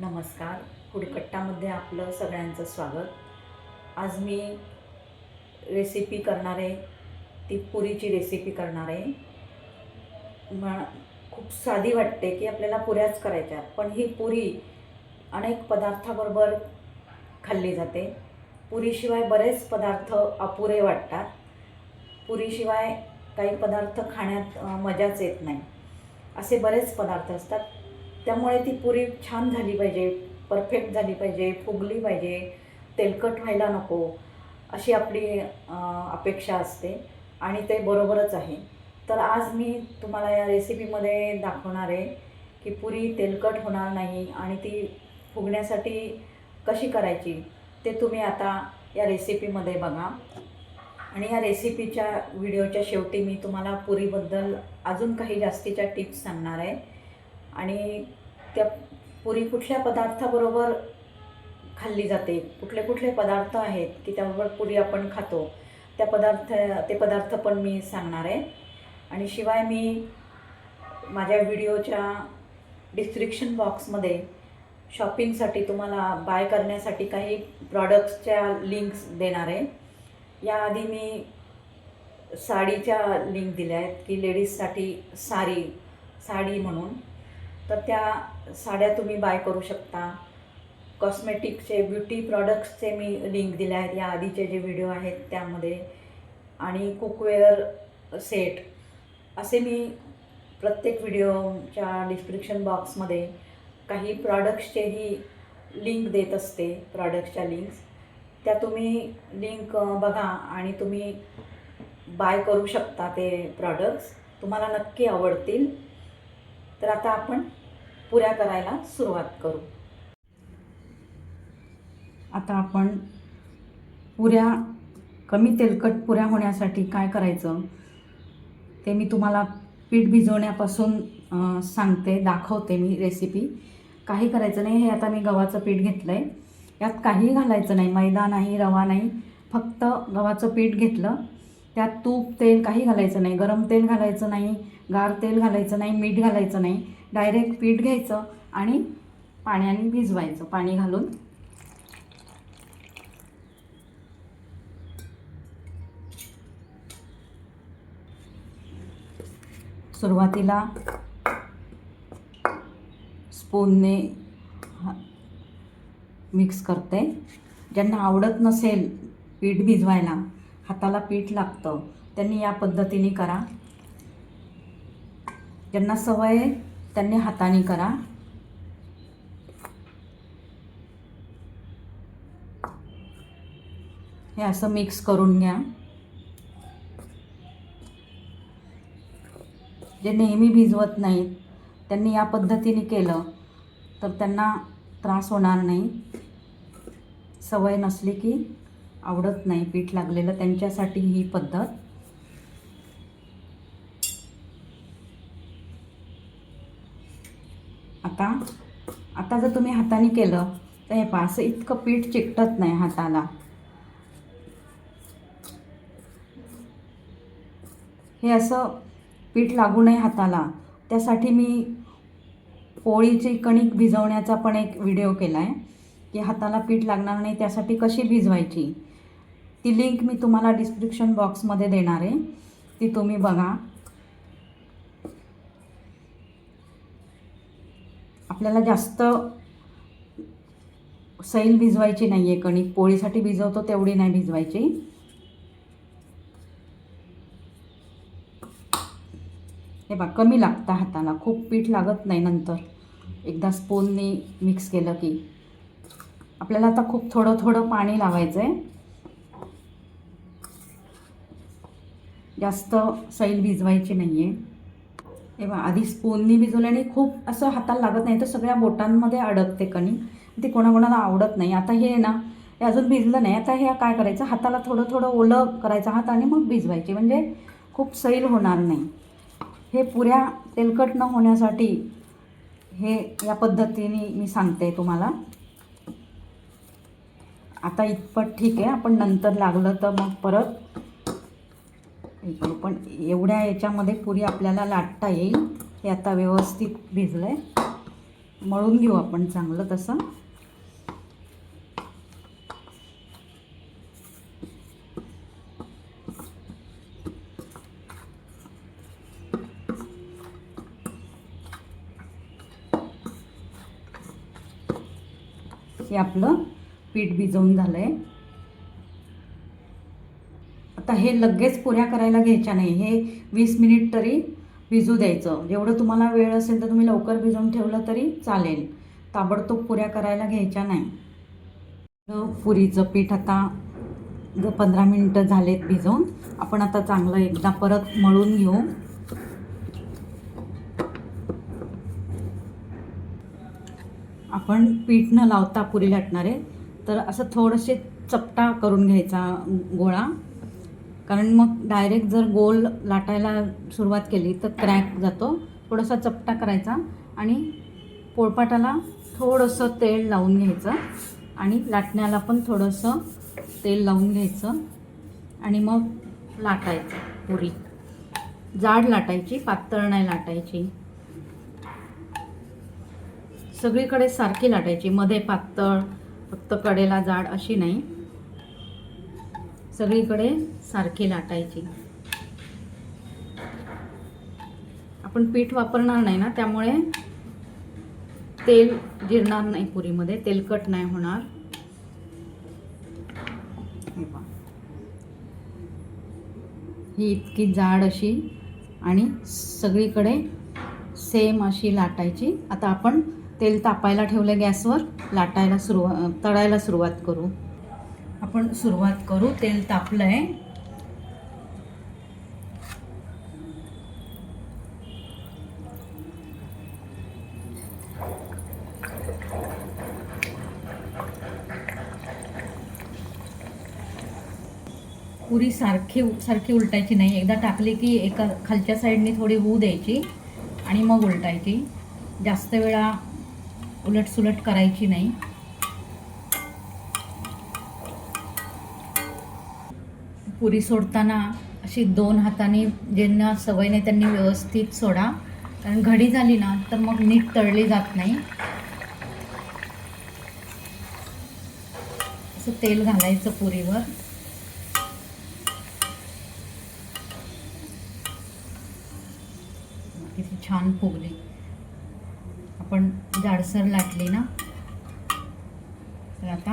नमस्कार. फूडकट्टामध्ये आपलं सगळ्यांचं स्वागत. आज मी रेसिपी करणार आहे, ती पुरीची रेसिपी करणार आहे. खूप साधी वाटते की आपल्याला पुऱ्याच करायच्या, पण ही पुरी अनेक पदार्थाबरोबर खाल्ली जाते. पुरीशिवाय बरेच पदार्थ अपुरे वाटतात. पुरीशिवाय काही पदार्थ खाण्यात मजाच येत नाही. असे बरेच पदार्थ असतात. त्यामुळे ती पुरी छान झाली पाहिजे, परफेक्ट झाली पाहिजे, फुगली पाहिजे, तेलकट व्हायला नको, अशी आपली अपेक्षा असते आणि ते बरोबरच आहे. तर आज मी तुम्हाला या रेसिपीमध्ये दाखवणार आहे की पुरी तेलकट होणार नाही आणि ती फुगण्यासाठी कशी करायची ते तुम्ही आता या रेसिपीमध्ये बघा. आणि या रेसिपीच्या व्हिडिओच्या शेवटी मी तुम्हाला पुरीबद्दल अजून काही जास्तीच्या टिप्स सांगणार आहे आणि त्या पुरी कुठल्या पदार्थाबरोबर खाल्ली जाते, कुठले कुठले पदार्थ आहेत की त्याबरोबर पुरी आपण खातो, ते पदार्थ पण मी सांगणार आहे. आणि शिवाय मी माझ्या व्हिडिओच्या डिस्क्रिप्शन बॉक्समध्ये शॉपिंगसाठी तुम्हाला बाय करण्यासाठी काही प्रॉडक्ट्सच्या लिंक्स देणार आहे. याआधी मी साडीच्या लिंक दिल्या आहेत की लेडीजसाठी साडी म्हणून, तर त्या साड्या तुम्ही बाय करू शकता. कॉस्मेटिकचे ब्युटी प्रॉडक्ट्सचे मी लिंक दिले आहेत या आधीचे जे व्हिडिओ आहेत त्यामध्ये. आणि कुकवेअर सेट असे मी प्रत्येक व्हिडिओच्या डिस्क्रिप्शन बॉक्समध्ये काही प्रॉडक्ट्सचेही लिंक देत असते. प्रॉडक्ट्सच्या लिंक्स त्या तुम्ही लिंक बघा आणि तुम्ही बाय करू शकता. ते प्रॉडक्ट्स तुम्हाला नक्की आवडतील. तर आता आपण पुऱ्या करायला सुरुवात करू. आता आपण कमी तेलकट पुऱ्या होण्यासाठी काय करायचं ते मी तुम्हाला पीठ भिजवण्यापासून दाखवते मी रेसिपी. काही करायचं नाही. हे आता मी गव्हाचं पीठ घेतलं आहे. यात काही घालायचं नाही, मैदा नाही, रवा नाही, फक्त गव्हाचं पीठ घेतलं. त्यात तूप, तेल काही घालायचं नाही. गरम तेल घालायचं नाही, गार तेल घालायचं नाही, मीठ घालायचं नाही. डायरेक्ट पीठ घ्यायचं आणि पाण्याने भिजवायचं, पाणी घालून. सुरुवातीला स्पूनने मिक्स करते. ज्यांना आवडत नसेल पीठ भिजवायला, हाताला पीठ लागतं, त्यांनी या पद्धतीने करा. ज्यांना सवय आहे त्यांनी हाताने करा. हे असं मिक्स करून घ्या. जे नेहमी भिजवत नाहीत त्यांनी या पद्धतीने केलं तर त्यांना त्रास होणार नाही. सवय नसली की आवडत नाही पीठ लागलेलं, त्यांच्यासाठी ही पद्धत. आता जर तुम्ही हाताने केलं तर हे पहा, असं इतकं पीठ चिकटत नाही हाताला. हे असं पीठ लागू नये हाताला, त्यासाठी मी पोळीची कणिक भिजवण्याचा पण एक व्हिडिओ केला आहे की हाताला पीठ लागणार नाही त्यासाठी कशी भिजवायची. ती लिंक मी तुम्हाला डिस्क्रिप्शन बॉक्समध्ये देणार आहे, ती तुम्ही बघा. आपल्याला जास्त सैल भिजवायची नाही आहे कणिक. पोळीसाठी भिजवतो तेवढी नाही भिजवायची. हे बघा, कमी लागतं हाताला, खूप पीठ लागत नाही. नंतर एकदा स्पूनने मिक्स केलं की आपल्याला आता खूप थोडं थोडं पाणी लावायचं आहे. जास्त सैल भिजवायची नाही आहे. हे बघा, आधी स्पूनने भिजवल्याने खूप असं हाताला लागत नाही, तर सगळ्या बोटांमध्ये अडकते कणिक. ते कोणाकोणाला आवडत नाही. आता हे ना, हे अजून भिजलं नाही. आता हे काय करायचं, हाताला थोडं थोडं ओलं करायचं हात आणि मग भिजवायची, म्हणजे खूप सैल होणार नाही. हे पुऱ्या तेलकट न होण्यासाठी हे या पद्धतीने मी सांगते तुम्हाला. आता इतपत ठीक आहे. आपण नंतर लागलं तर मग परत हे करू, पण एवढ्या याच्यामध्ये पुरी आपल्याला लाटता येईल. हे आता व्यवस्थित भिजलं आहे. मळून घेऊ आपण चांगलं तसं. हे आपलं पीठ भिजवून झालं आहे. आता हे लगेच पुऱ्या करायला घ्यायच्या नाही, हे 20 मिनिट तरी भिजू द्यायचं. जेवढं तुम्हाला वेळ असेल तर तुम्ही लवकर भिजवून ठेवलं तरी चालेल, ताबडतोब पुऱ्या करायला घ्यायच्या नाही. पुरीचं पीठ आता 15 मिनिटं झालेत भिजवून. आपण आता चांगलं एकदा परत मळून घेऊ. आपण पीठ न लावता पुरी लाटणार आहे, तर असं थोडेसे चपटा करून घ्यायचा गोळा, कारण मग डायरेक्ट जर गोल लाटायला सुरुवात केली तर क्रॅक जातो. थोडासा चपटा करायचा आणि पोळपाटाला थोडंसं तेल लावून घ्यायचं आणि लाटण्याला पण थोडंसं तेल लावून घ्यायचं आणि मग लाटायचं. पुरी जाड लाटायची, पातळ नाही लाटायची. सगळीकडे सारखी लाटायची, मध्ये पातळ फक्त कडेला जाड अशी नाही, सगळीकडे सारखी लाटायची. आपण पीठ वापरणार नाही ना, त्यामुळे तेल जिरणार नाही पुरीमध्ये, तेलकट नाही होणार. ही इतकी जाड अशी आणि सगळीकडे सेम अशी लाटायची. आता आपण तेल तापायला ठेवलं गॅसवर, लाटायला तळायला सुरुवात करू. आपण सुरुवात करू. तेल तापलं आहे. पुरी सारखी उलटायची नाही. एकदा टाकली की एका खालच्या साईडने थोडी होऊ द्यायची आणि मग उलटायची. जास्त वेळा उलटसुलट करायची नाही. पुरी सोडताना अशी 2 हाताने, ज्यांना सवय नाही त्यांनी व्यवस्थित सोडा, कारण घडी झाली ना तर मग नीट तळली जात नाही. असं तेल घालायचं पुरीवर. किती छान फुगली. आपण जाडसर लाटली ना, तर आता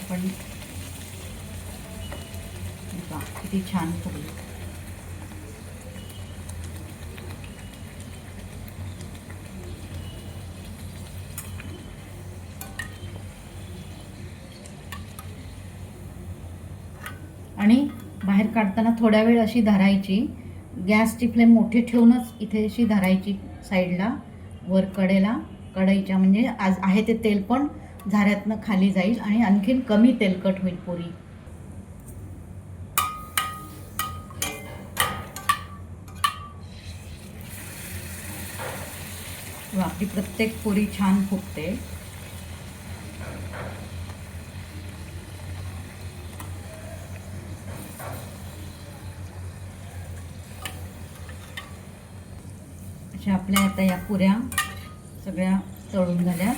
आपण किती छान फुगली. आणि बाहेर काढताना थोड्या वेळ अशी धरायची. गॅसची फ्लेम मोठी ठेवूनच इथे अशी धरायची साईडला, वर कडेला कढईच्या, म्हणजे आज आहे ते तेल पण झाऱ्यातनं खाली जाईल आणि आणखीन कमी तेलकट होईल पुरी. आपली प्रत्येक पुरी छान फुगते. अशा आपल्या आता या पुऱ्या सगळ्या तळून झाल्या.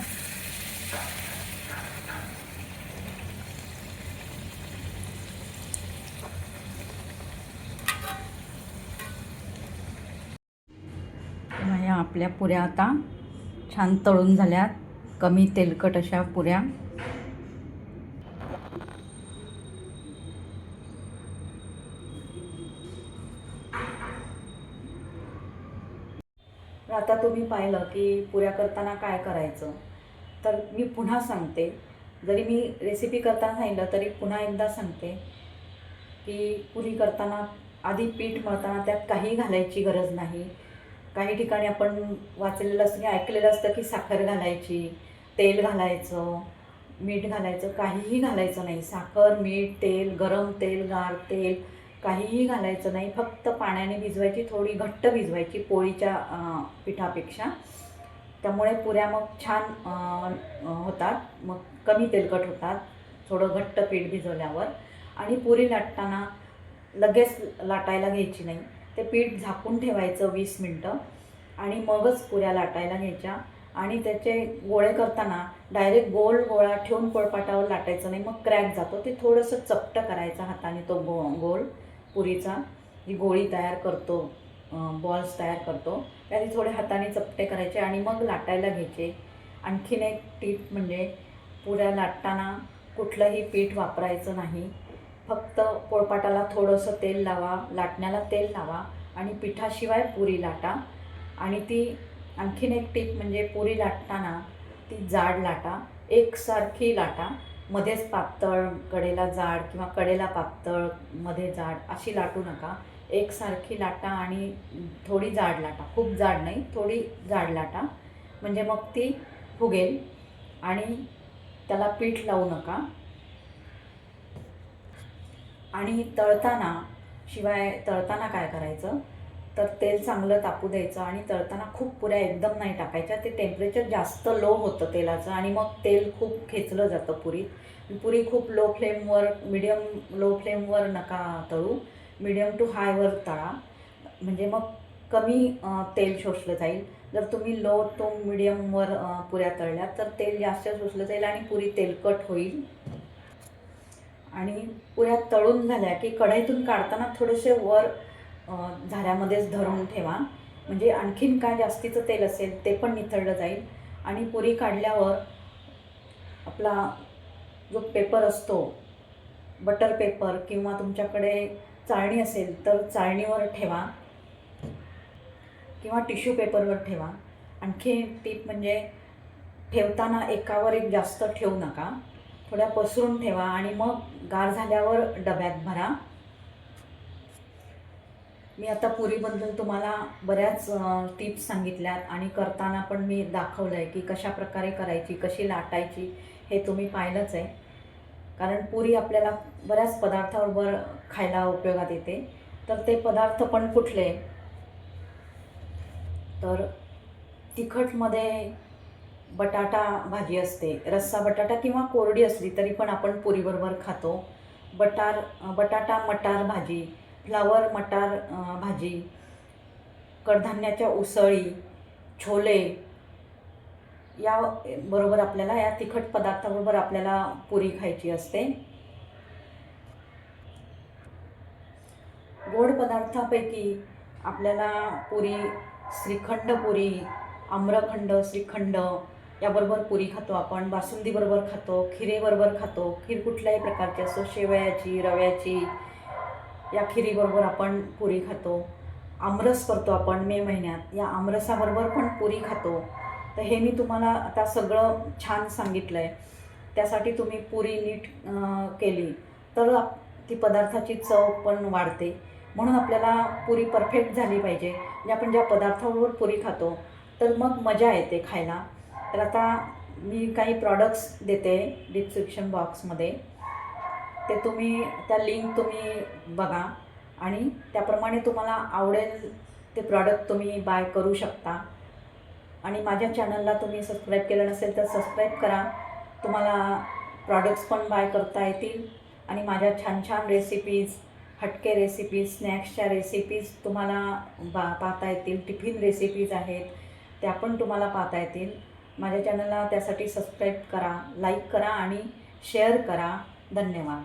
आपल्या पुऱ्या आता छान तळून झाल्यात, कमी तेलकट अशा पुऱ्या. आता तुम्ही पाहिलं की पुऱ्या करताना काय करायचं, तर मी पुन्हा सांगते. जरी मी रेसिपी करताना सांगितलं तरी पुन्हा एकदा सांगते की पुरी करताना आधी पीठ मळताना त्यात काही घालायची गरज नाही. काही ठिकाणी आपण वाचलेलं असतं की ऐकलेलं असतं की साखर घालायची, तेल घालायचं, मीठ घालायचं. काहीही घालायचं नाही. साखर, मीठ, तेल, गरम तेल, गार तेल काहीही घालायचं नाही. फक्त पाण्याने भिजवायची, थोडी घट्ट भिजवायची पोळीच्या पिठापेक्षा. त्यामुळे पुऱ्या मग छान होतात, मग कमी तेलकट होतात थोडं घट्ट पीठ भिजवल्यावर. आणि पुरी लाटताना लगेच लाटायला घ्यायची नाही. ते पीठ झाकून ठेवायचं 20 मिनटं आणि मगच पुऱ्या लाटायला घ्यायच्या. आणि त्याचे गोळे करताना डायरेक्ट गोल गोळा ठेवून पोळपाटावर लाटायचं नाही, मग क्रॅक जातो. ते थोडंसं चपटं करायचं हाताने तो गोल पुरीचा जी गोळी तयार करतो, बॉल्स तयार करतो त्याने थोडे हाताने चपटे करायचे आणि मग लाटायला घ्यायचे. आणखीन एक टीप म्हणजे पुऱ्या लाटताना कुठलंही पीठ वापरायचं नाही. फक्त पोळपाटाला थोडंसं तेल लावा, लाटण्याला तेल लावा आणि पिठाशिवाय पुरी लाटा. आणि ती आणखीन एक टीप म्हणजे पुरी लाटताना ती जाड लाटा, एकसारखी लाटा. मध्येच पातळ, कडेला जाड किंवा कडेला पातळ, मध्ये जाड अशी लाटू नका. एकसारखी लाटा आणि थोडी जाड लाटा, खूप जाड नाही, थोडी जाड लाटा, म्हणजे मग ती फुगेल. आणि त्याला पीठ लावू नका. आणि तळताना काय करायचं तर तेल चांगलं तापू द्यायचं आणि तळताना खूप पुऱ्या एकदम नाही टाकायच्या. ते टेम्परेचर जास्त लो होतं तेलाचं आणि मग तेल खूप खेचलं जातं पुरीत. पुरी खूप लो फ्लेमवर नका तळू, मीडियम टू हायवर तळा, म्हणजे मग कमी तेल शोषलं जाईल. जर तुम्ही लो टू मीडियमवर पुऱ्या तळल्या तर तेल जास्त शोषलं जाईल आणि पुरी तेलकट होईल. आणि पुऱ्या तळून झाल्या की कढईतून काढताना थोडेसे वर झाऱ्यामध्येच धरून ठेवा, म्हणजे आणखीन काय जास्तीचं तेल असेल ते पण निथळलं जाईल. आणि पुरी काढल्यावर आपला जो पेपर असतो, बटर पेपर किंवा तुमच्याकडे चाळणी असेल तर चाळणीवर ठेवा किंवा टिश्यू पेपरवर ठेवा. आणखी टीप म्हणजे ठेवताना एकावर एक जास्त ठेवू नका, थोड्या पसरून ठेवा आणि मग गार झाल्यावर डब्यात भरा. मी आता पुरीबद्दल तुम्हाला बऱ्याच टिप्स सांगितल्यात आणि करताना पण मी दाखवलं आहे की कशा प्रकारे करायची, कशी लाटायची, हे तुम्ही पाहिलंच आहे. कारण पुरी आपल्याला बऱ्याच पदार्थाबरोबर खायला उपयोगात येते. तर ते पदार्थ पण कुठले तर तिखटमध्ये बटाटा भाजी असते, रस्सा बटाटा किंवा कोरडी असली तरी पण आपण पुरीबरोबर खातो. बटाटा मटार भाजी, फ्लावर मटार भाजी, कडधान्याच्या उसळी, छोले, या बरोबर आपल्याला या तिखट पदार्थाबरोबर आपल्याला पुरी खायची असते. गोड पदार्थापैकी आपल्याला पुरी, श्रीखंड पुरी, आम्रखंड, श्रीखंड याबरोबर पुरी खातो आपण. बासुंदीबरोबर खातो, खिरीबरोबर खातो. खीर कुठल्याही प्रकारची असो, शेवयाची, रव्याची, या खिरीबरोबर आपण पुरी खातो. आमरस करतो आपण मे महिन्यात, या आमरसाबरोबर पण पुरी खातो. तर हे मी तुम्हाला आता सगळं छान सांगितलं आहे. त्यासाठी तुम्ही पुरी नीट केली तर ती पदार्थाची चव पण वाढते. म्हणून आपल्याला पुरी परफेक्ट झाली पाहिजे, म्हणजे आपण ज्या पदार्थाबरोबर पुरी खातो तर मग मजा येते खायला. तर आता मी काही प्रॉडक्ट्स देते डिस्क्रिप्शन बॉक्समध्ये, त्या लिंक तुम्ही बघा आणि त्याप्रमाणे तुम्हाला आवडेल ते प्रॉडक्ट तुम्ही बाय करू शकता. आणि माझ्या चॅनलला तुम्ही सबस्क्राईब केलं नसेल तर सबस्क्राईब करा. तुम्हाला प्रॉडक्ट्स पण बाय करता येतील आणि माझ्या छान छान रेसिपीज, हटके रेसिपीज, स्नॅक्सच्या रेसिपीज तुम्हाला पाहता येतील. टिफिन रेसिपीज आहेत त्या पण तुम्हाला पाहता येतील. माझ्या चॅनलला त्यासाठी सबस्क्राईब करा, लाईक करा आणि शेअर करा. धन्यवाद.